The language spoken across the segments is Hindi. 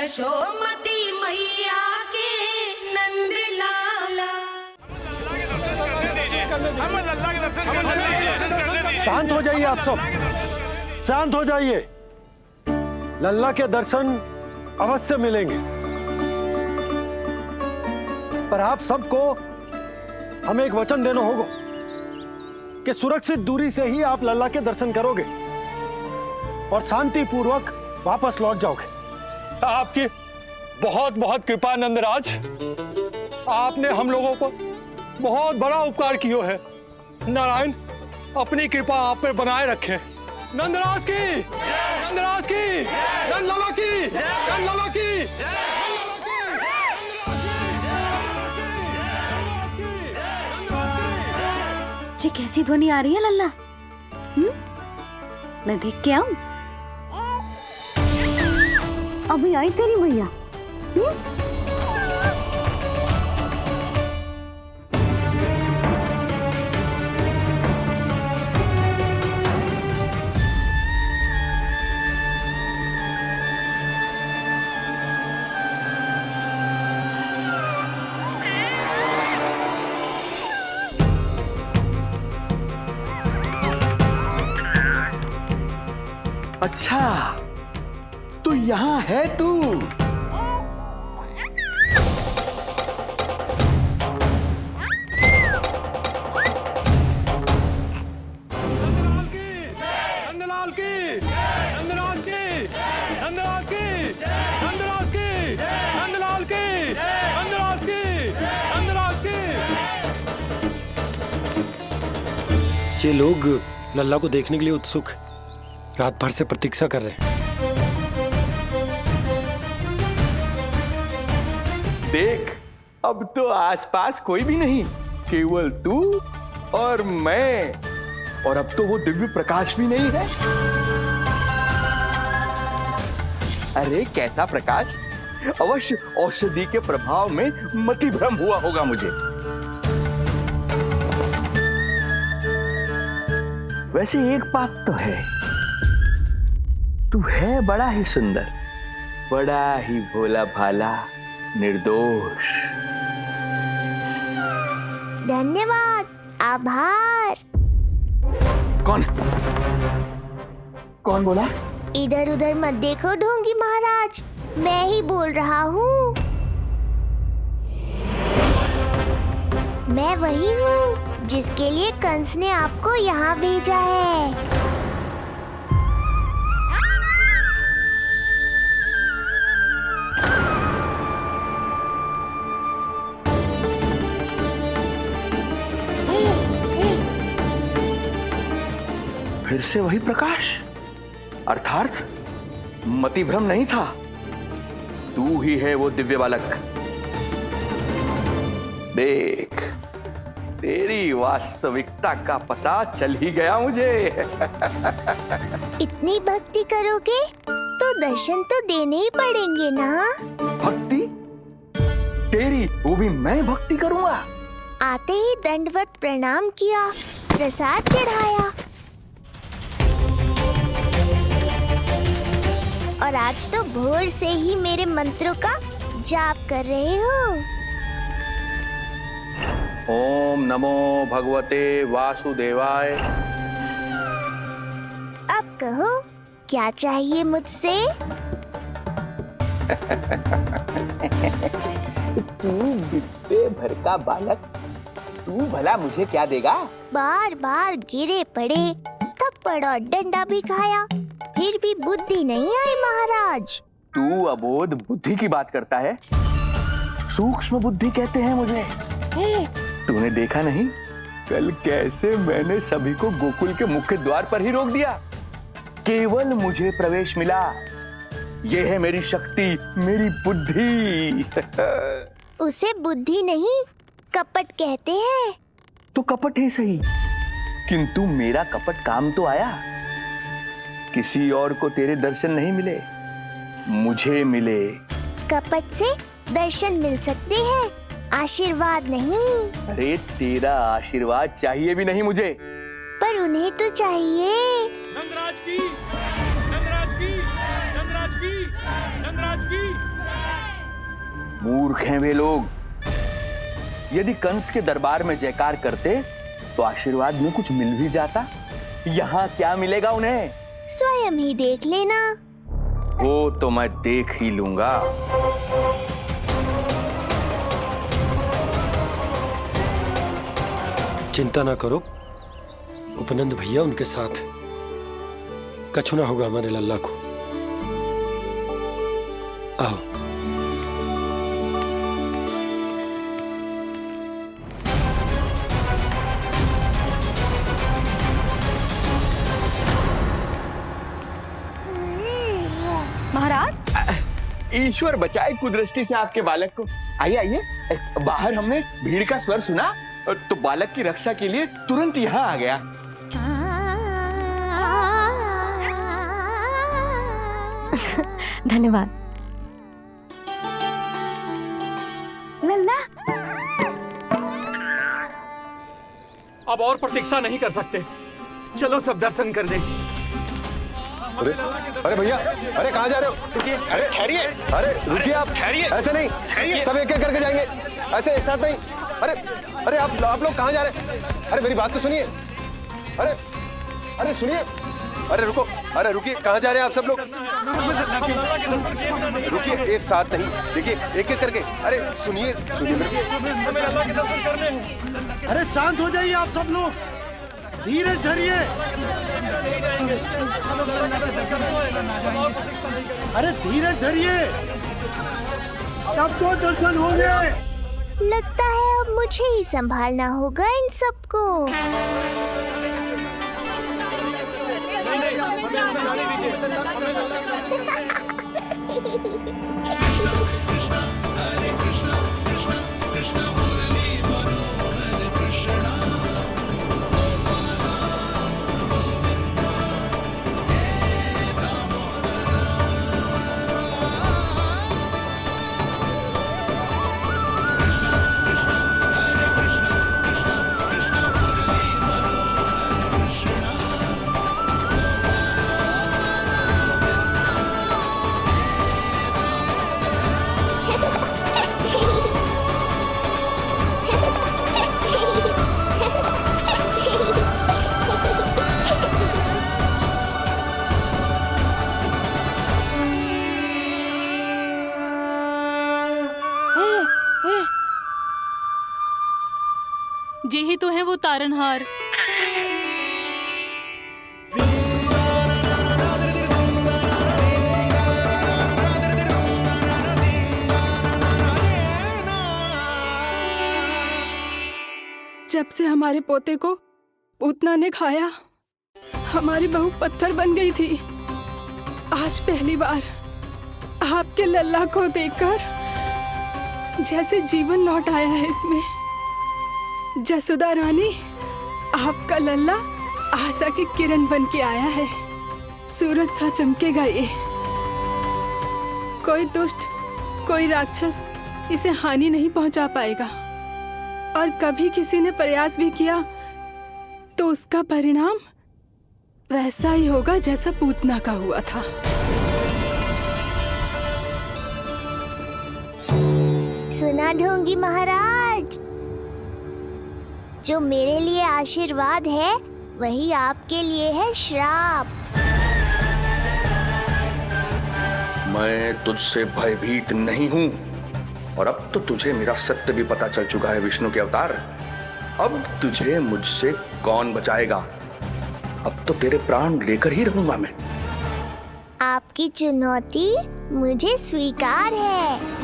यशोमती मैया के नंद लाला। शांत हो जाइए आप सब, शांत हो जाइए। लल्ला के दर्शन अवश्य मिलेंगे, पर आप सबको हमें एक वचन देना होगा कि सुरक्षित दूरी से ही आप लल्ला के दर्शन करोगे और शांति पूर्वक वापस लौट जाओगे। आपकी बहुत बहुत कृपा नंदराज, आपने हम लोगों को बहुत बड़ा उपकार किया है। नारायण अपनी कृपा आप पर बनाए रखे। नंदराज की, नंदराज की, नंदलाला की, नंदलाला की। ये कैसी ध्वनि आ रही है लल्ला? मैं देख के आऊं? अभी आई तेरी मैया। अच्छा, तो यहाँ है तू। नंदलाल की, नंदलाल की, नंदलाल की, नंदलाल की, नंदलाल की, नंदलाल की, नंदलाल की। ये लोग लल्ला को देखने के लिए उत्सुक रात भर से प्रतीक्षा कर रहे हैं। देख, अब तो आसपास कोई भी नहीं, केवल तू और मैं। और अब तो वो दिव्य प्रकाश भी नहीं है। अरे कैसा प्रकाश! अवश्य औषधि के प्रभाव में मतिभ्रम हुआ होगा मुझे। वैसे एक बात तो है, तू है बड़ा ही सुंदर, बड़ा ही भोला भाला, निर्दोष। धन्यवाद, आभार। कौन बोला? इधर उधर मत देखो ढोंगी महाराज, मैं ही बोल रहा हूँ। मैं वही हूँ जिसके लिए कंस ने आपको यहाँ भेजा है। फिर से वही प्रकाश, अर्थात मतिभ्रम नहीं था। तू ही है वो दिव्य बालक। देख, तेरी वास्तविकता का पता चल ही गया मुझे। इतनी भक्ति करोगे तो दर्शन तो देने ही पड़ेंगे ना। भक्ति? तेरी? वो भी मैं भक्ति करूंगा? आते ही दंडवत प्रणाम किया, प्रसाद चढ़ाया, और आज तो भोर से ही मेरे मंत्रों का जाप कर रहे हो। ओम नमो भगवते वासुदेवाय। अब कहो, क्या चाहिए मुझसे? तू बित्ते भर का बालक, तू भला मुझे क्या देगा? बार बार गिरे पड़े, थप्पड़ और डंडा भी खाया, फिर भी बुद्धि नहीं आई महाराज। तू अबोध बुद्धि की बात करता है? सूक्ष्म बुद्धि कहते हैं मुझे। तूने देखा नहीं कल कैसे मैंने सभी को गोकुल के मुख्य द्वार पर ही रोक दिया? केवल मुझे प्रवेश मिला। यह है मेरी शक्ति, मेरी बुद्धि। उसे बुद्धि नहीं, कपट कहते हैं। तो कपट है सही, किंतु मेरा कपट काम तो आया। किसी और को तेरे दर्शन नहीं मिले, मुझे मिले। कपट से दर्शन मिल सकते हैं, आशीर्वाद नहीं। अरे तेरा आशीर्वाद चाहिए भी नहीं मुझे। पर उन्हें तो चाहिए। नंदराज की, नंदराज की, नंदराज की, नंदराज की, मूर्ख हैं वे लोग। यदि कंस के दरबार में जयकार करते तो आशीर्वाद में कुछ मिल भी जाता। यहाँ क्या मिलेगा उन्हें? स्वयं ही देख लेना। वो तो मैं देख ही लूंगा। चिंता ना करो, उपनंद भैया उनके साथ कछु ना होगा हमारे लल्ला को। आओ। महाराज, ईश्वर बचाए कुदृष्टि से आपके बालक को। आइए आइए, बाहर हमने भीड़ का स्वर सुना तो बालक की रक्षा के लिए तुरंत यहाँ आ गया। धन्यवाद। लल्ला, अब और प्रतीक्षा नहीं कर सकते, चलो सब दर्शन कर दें। अरे भैया, अरे कहाँ जा रहे हो? अरे ठहरिए, अरे रुकिए, आप ठहरिए। ऐसे नहीं, सब एक एक करके जाएंगे, ऐसे एक साथ नहीं। अरे अरे आप लोग कहाँ जा रहे हैं? अरे मेरी बात तो सुनिए। अरे अरे सुनिए, अरे रुको, अरे रुकिए, कहाँ जा रहे हैं आप सब लोग? रुकिए, एक साथ नहीं, देखिए एक एक करके। अरे सुनिए सुनिए अरे शांत हो जाइए आप सब लोग, धीरज धरिए। अरे धीरज धरिए, सबको दर्शन हो गए। लगता है अब मुझे ही संभालना होगा इन सबको। यही तो है वो तारनहार। जब से हमारे पोते को पूतना ने खाया, हमारी बहू पत्थर बन गई थी। आज पहली बार आपके लल्ला को देखकर जैसे जीवन लौट आया है इसमें। जसोदा रानी, आपका लल्ला आशा की किरण बन के आया है। सूरज सा चमकेगा ये। कोई दुष्ट, कोई राक्षस इसे हानि नहीं पहुंचा पाएगा। और कभी किसी ने प्रयास भी किया तो उसका परिणाम वैसा ही होगा जैसा पूतना का हुआ था। सुना ढोंगी महाराज, जो मेरे लिए आशीर्वाद है वही आपके लिए है श्राप। मैं तुझसे भयभीत नहीं हूं, और अब तो तुझे मेरा सत्य भी पता चल चुका है विष्णु के अवतार। अब तुझे मुझसे कौन बचाएगा? अब तो तेरे प्राण लेकर ही रहूंगा मैं। आपकी चुनौती मुझे स्वीकार है।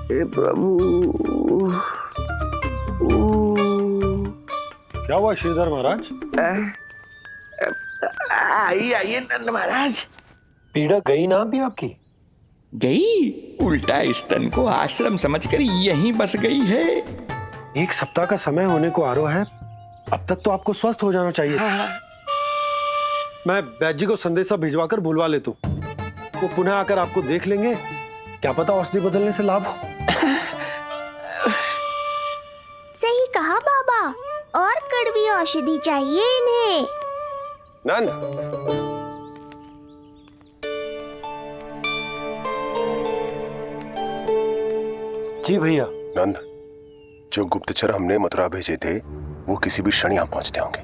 हे प्रभु, क्या हुआ श्रीधर महाराज? आइए नंद महाराज। पीड़ा गई ना अभी आपकी? गई? उल्टा स्तन को आश्रम समझकर यहीं बस गई है। 1 सप्ताह का समय होने को आ रहा है, अब तक तो आपको स्वस्थ हो जाना चाहिए। मैं वैद्य जी को संदेशा भिजवाकर बुलवा लेता हूं। वो पुनः आकर आपको देख लेंगे, क्या पता औषधि बदलने से लाभ हो। सही कहा बाबा, और कड़वी औषधि चाहिए इन्हें। नंद, जी भैया। नंद, जो गुप्तचर हमने मथुरा भेजे थे वो किसी भी क्षण यहां पहुंचते होंगे।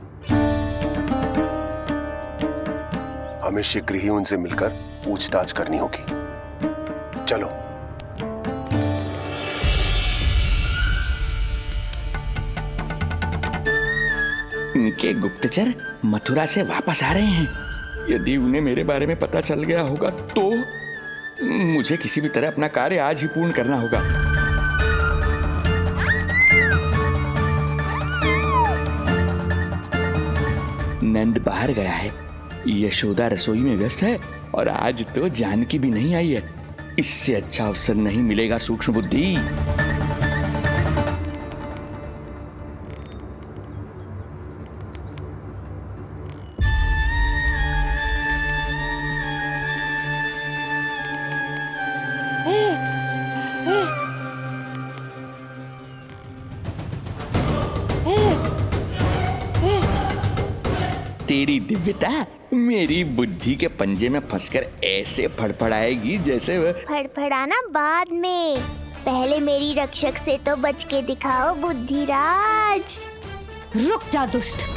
हमें शीघ्र ही उनसे मिलकर पूछताछ करनी होगी। चलो। इनके गुप्तचर मथुरा से वापस आ रहे हैं। यदि उन्हें मेरे बारे में पता चल गया होगा तो मुझे किसी भी तरह अपना कार्य आज ही पूर्ण करना होगा। नंद बाहर गया है, यशोदा रसोई में व्यस्त है और आज तो जानकी भी नहीं आई है। इससे अच्छा अवसर नहीं मिलेगा सूक्ष्म बुद्धि। तेरी दिव्यता मेरी बुद्धि के पंजे में फंसकर ऐसे फड़फड़ाएगी जैसे वह। फड़फड़ाना बाद में, पहले मेरी रक्षक से तो बच के दिखाओ बुद्धिराज। रुक जा दुष्ट।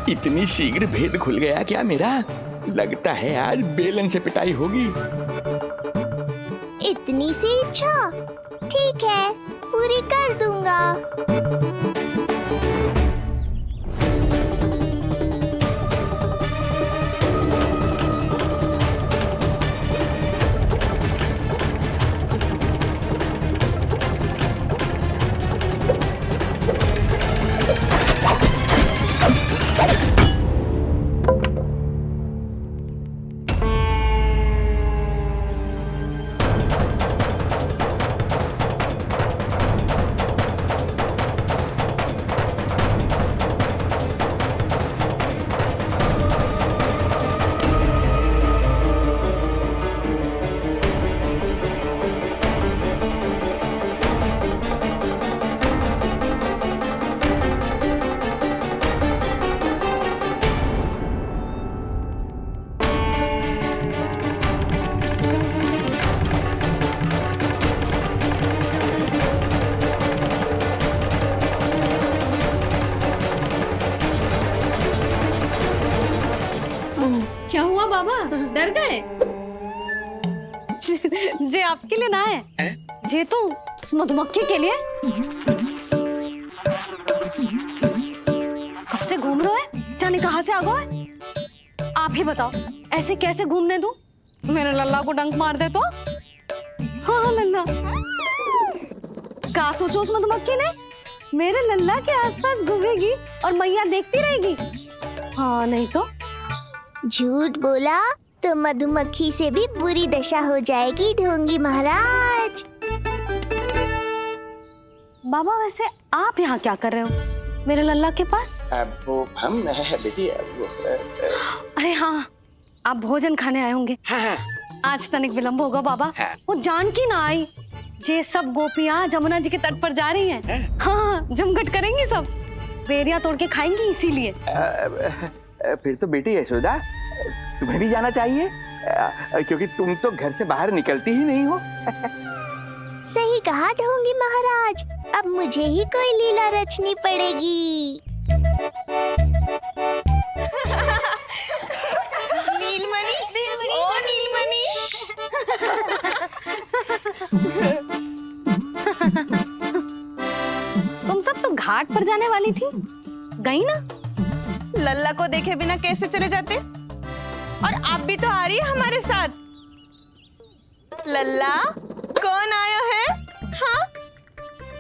इतनी शीघ्र भेद खुल गया क्या मेरा? लगता है आज बेलन से पिटाई होगी। इतनी सी इच्छा? ठीक है, पूरी कर दूंगा। क्या हुआ बाबा, डर गए? जे आपके लिए ना है, जे तो उस मधुमक्खी के लिए। कब से घूम रहे हैं, जाने कहां से आ गए? आप ही बताओ, ऐसे कैसे घूमने दूं? मेरे लल्ला को डंक मार दे तो? हाँ लल्ला, क्या सोचो उस मधुमक्खी ने? मेरे लल्ला के आसपास घूमेगी और मैया देखती रहेगी। हाँ नहीं तो? झूठ बोला तो मधुमक्खी से भी बुरी दशा हो जाएगी ढोंगी महाराज। बाबा वैसे आप यहाँ क्या कर रहे हो मेरे लल्ला के पास? वो हम बेटी अरे हाँ, आप भोजन खाने आए होंगे। हाँ। आज तनिक विलंब होगा बाबा। हाँ। वो जानकी ना आई, जे सब गोपियाँ जमुना जी के तट पर जा रही हैं। हाँ, जमघट करेंगी सब, बेरिया तोड़ के खाएंगी इसीलिए। फिर तो बेटी यशोदा तुम्हें भी जाना चाहिए, क्योंकि तुम तो घर से बाहर निकलती ही नहीं हो। सही कहा ढोंगी महाराज, अब मुझे ही कोई लीला रचनी पड़ेगी। नीलमणि, ओ नीलमणि। तुम सब तो घाट पर जाने वाली थी, गई ना? लल्ला को देखे बिना कैसे चले जाते? और आप भी तो आ रही है हमारे साथ। लल्ला, कौन आयो है? हाँ,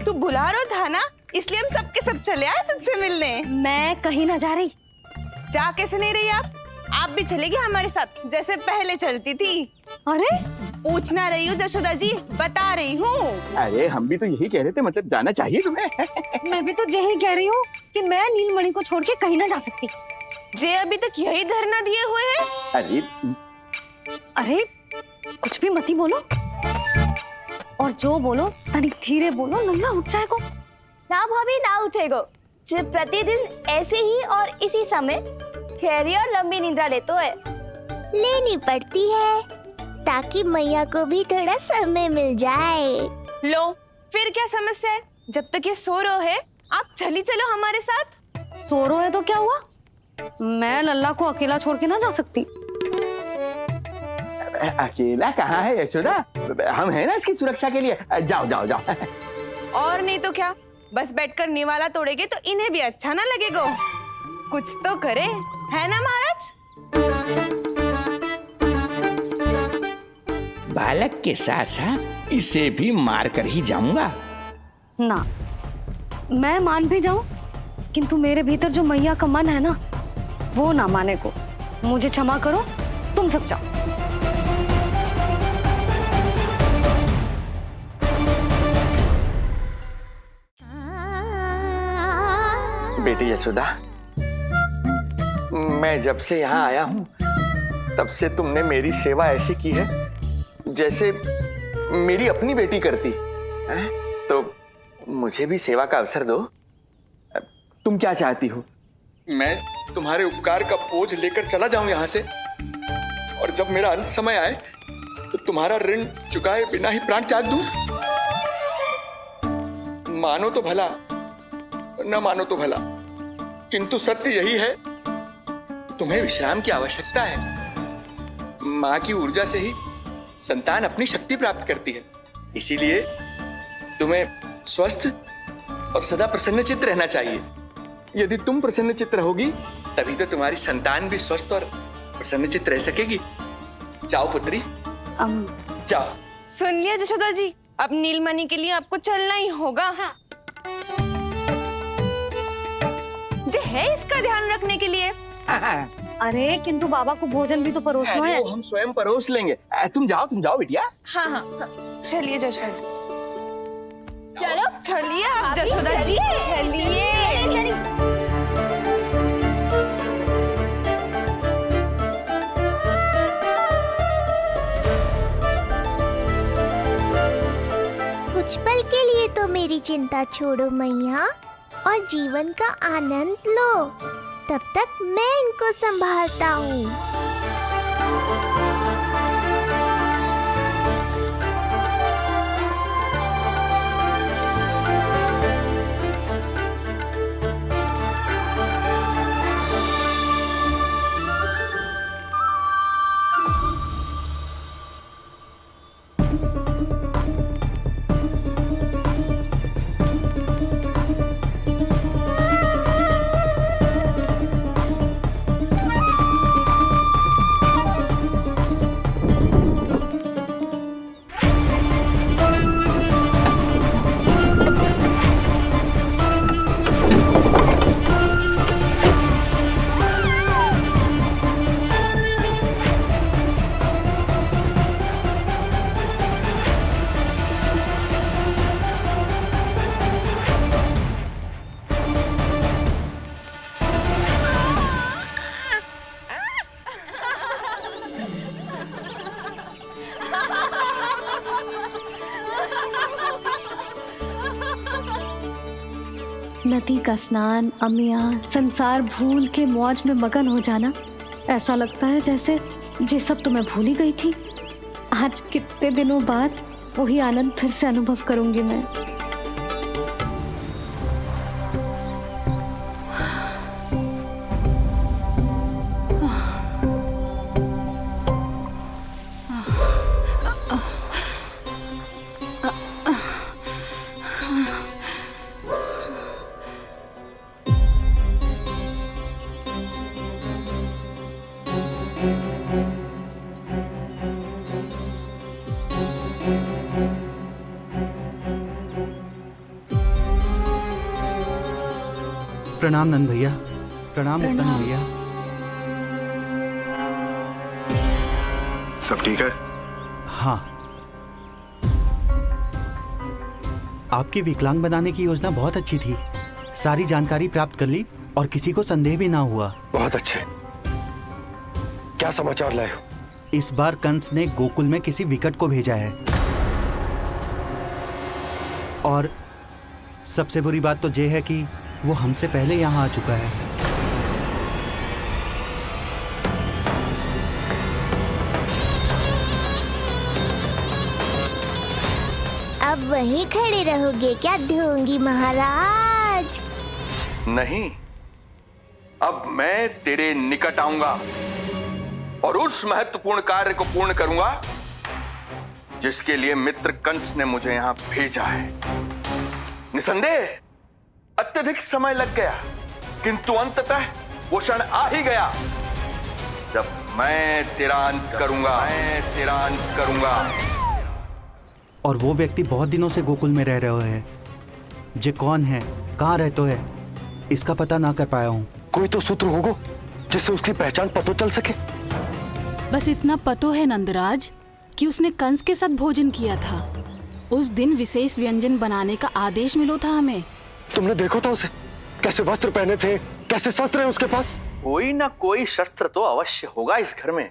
तू बुला रहा था ना, इसलिए हम सबके सब चले आए तुझसे मिलने। मैं कहीं ना जा रही। जा कैसे नहीं रही आप भी चलेगी हमारे साथ, जैसे पहले चलती थी। अरे पूछना रही हूँ जशोदा जी, बता रही हूँ। अरे हम भी तो यही कह रहे थे, मतलब जाना चाहिए तुम्हें। मैं भी तो यही कह रही हूँ कि मैं नीलमणि को छोड़ के कहीं ना जा सकती। जे अभी तक यही धरना दिए हुए हैं। अरे अरे कुछ भी मती बोलो, और जो बोलो तनिक धीरे बोलो, लल्ला उठ जाएगा। ना भाभी ना उठेगो। जो प्रतिदिन ऐसे ही और इसी समय गहरी और लंबी निद्रा लेते है। लेनी पड़ती है ताकि मैया को भी थोड़ा समय मिल जाए। लो फिर क्या समस्या है? जब तक ये सो रहे है आप चली चलो हमारे साथ। सो रहे है तो क्या हुआ? मैं लल्ला को अकेला छोड़ के ना जा सकती। अकेला कहाँ है यशोदा, हम हैं ना इसकी सुरक्षा के लिए। जाओ जाओ जाओ। और नहीं तो क्या, बस बैठकर निवाला तोड़ेगे तो इन्हें भी अच्छा ना लगेगा। कुछ तो करे, है ना महाराज? बालक के साथ साथ इसे भी मार कर ही जाऊंगा। ना, मैं मान भी जाऊं, किंतु मेरे भीतर जो मैया का मन है ना, वो ना माने को। मुझे क्षमा करो, तुम सब जाओ। बेटी यशोदा, मैं जब से यहाँ आया हूँ तब से तुमने मेरी सेवा ऐसी की है जैसे मेरी अपनी बेटी करती है। तो मुझे भी सेवा का अवसर दो। तुम क्या चाहती हो? मैं तुम्हारे उपकार का बोझ लेकर चला जाऊं यहाँ से, और जब मेरा अंत समय आए तो तुम्हारा ऋण चुकाए बिना ही प्राण त्याग दूं? मानो तो भला, न मानो तो भला, किंतु सत्य यही है, तुम्हें विश्राम की आवश्यकता है। माँ की ऊर्जा से ही संतान अपनी शक्ति प्राप्त करती है। इसीलिए तुम्हें स्वस्थ और सदा प्रसन्नचित्त रहना चाहिए। यदि तुम प्रसन्नचित्त रहोगी तभी तो तुम्हारी संतान भी स्वस्थ और प्रसन्नचित्त रह सकेगी। जाओ पुत्री, जाओ। सुन लिया जशोदा जी, अब नीलमणि के लिए आपको चलना ही होगा। हाँ। जे है इसका ध्यान रखने के लिए। अरे किंतु बाबा को भोजन भी तो परोसना है। हम स्वयं परोस लेंगे। तुम जाओ बिटिया। हाँ हाँ, चलिए जशोदा जी। चलो चलिए आप जशोदा जी, चलिए। कुछ पल के लिए तो मेरी चिंता छोड़ो मैया, और जीवन का आनंद लो। तब तक मैं इनको संभालता हूँ। नदी का स्नान, अमिया, संसार भूल के मौज में मगन हो जाना, ऐसा लगता है जैसे ये सब तो मैं भूल ही गई थी। आज कितने दिनों बाद वही आनंद फिर से अनुभव करूंगी मैं। प्रणाम नंद भैया। प्रणाम उत्तम भैया। सब ठीक है? हाँ। आपकी विकलांग बनाने की योजना बहुत अच्छी थी। सारी जानकारी प्राप्त कर ली और किसी को संदेह भी ना हुआ। बहुत अच्छे। क्या समाचार लाए हो? इस बार कंस ने गोकुल में किसी विकट को भेजा है, और सबसे बुरी बात तो ये है कि वो हमसे पहले यहाँ आ चुका है। अब वहीं खड़े रहोगे क्या ढोंगी महाराज? नहीं, अब मैं तेरे निकट आऊंगा और उस महत्वपूर्ण कार्य को पूर्ण करूंगा जिसके लिए मित्र कंस ने मुझे यहां भेजा है। निसंदेह अत्यधिक समय लग गया, किंतु अंततः वो क्षण आ ही गया जब मैं तेरा अंत करूंगा। और वो व्यक्ति बहुत दिनों से गोकुल में रह रहे हैं। जे कौन है, कहाँ रहते है, इसका पता ना कर पाया हूँ। कोई तो सूत्र होगा जिससे उसकी पहचान पता चल सके। बस इतना पतो है नंदराज कि उसने कंस के साथ भोजन किया था। उस दिन विशेष व्यंजन बनाने का आदेश मिलो था हमें। तुमने देखो था उसे? कैसे वस्त्र पहने थे, कैसे शस्त्र है उसके पास? कोई ना कोई शस्त्र तो अवश्य होगा इस घर में।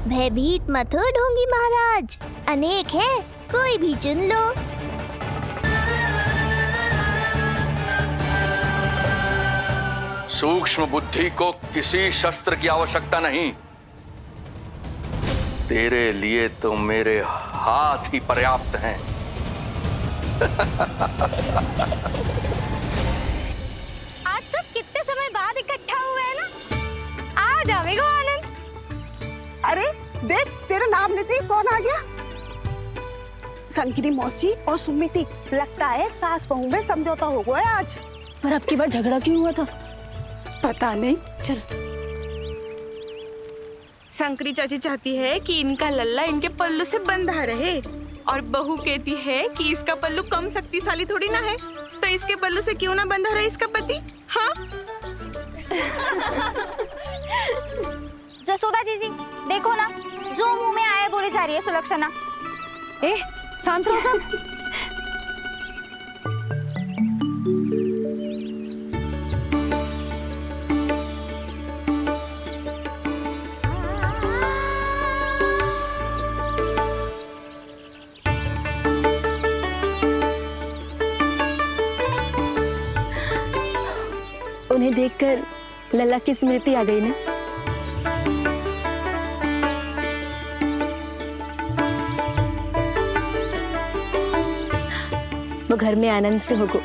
भयभीत मत हो ढोंगी महाराज, अनेक है, कोई भी चुन लो। सूक्ष्म बुद्धि को किसी शस्त्र की आवश्यकता नहीं। तेरे लिए तो मेरे हाथ ही पर्याप्त हैं। आज सब कितने समय बाद इकट्ठा हुए हैं ना, आ जाएगा आनंद। अरे देख, तेरे नाम लेते ही कौन आ गया? संकिनी मौसी और सुमिति, लगता है सास बहू में समझौता हो गया आज। पर अब की बार झगड़ा क्यों हुआ था? पता नहीं। चल, शंकरी चाची चाहती है कि इनका लल्ला इनके पल्लू से बंधा रहे, और बहू कहती है कि इसका पल्लू कम शक्तिशाली थोड़ी ना है, तो इसके पल्लू से क्यों ना बंधा रहे इसका पति। हाँ जसोदा जीजी, देखो ना, जो मुंह में आए बोली जा रही है सुलक्षणा। ए शांत रहो सब। उन्हें देखकर लल्ला की स्मृति आ गई ना। वो घर में आनंद से होगो।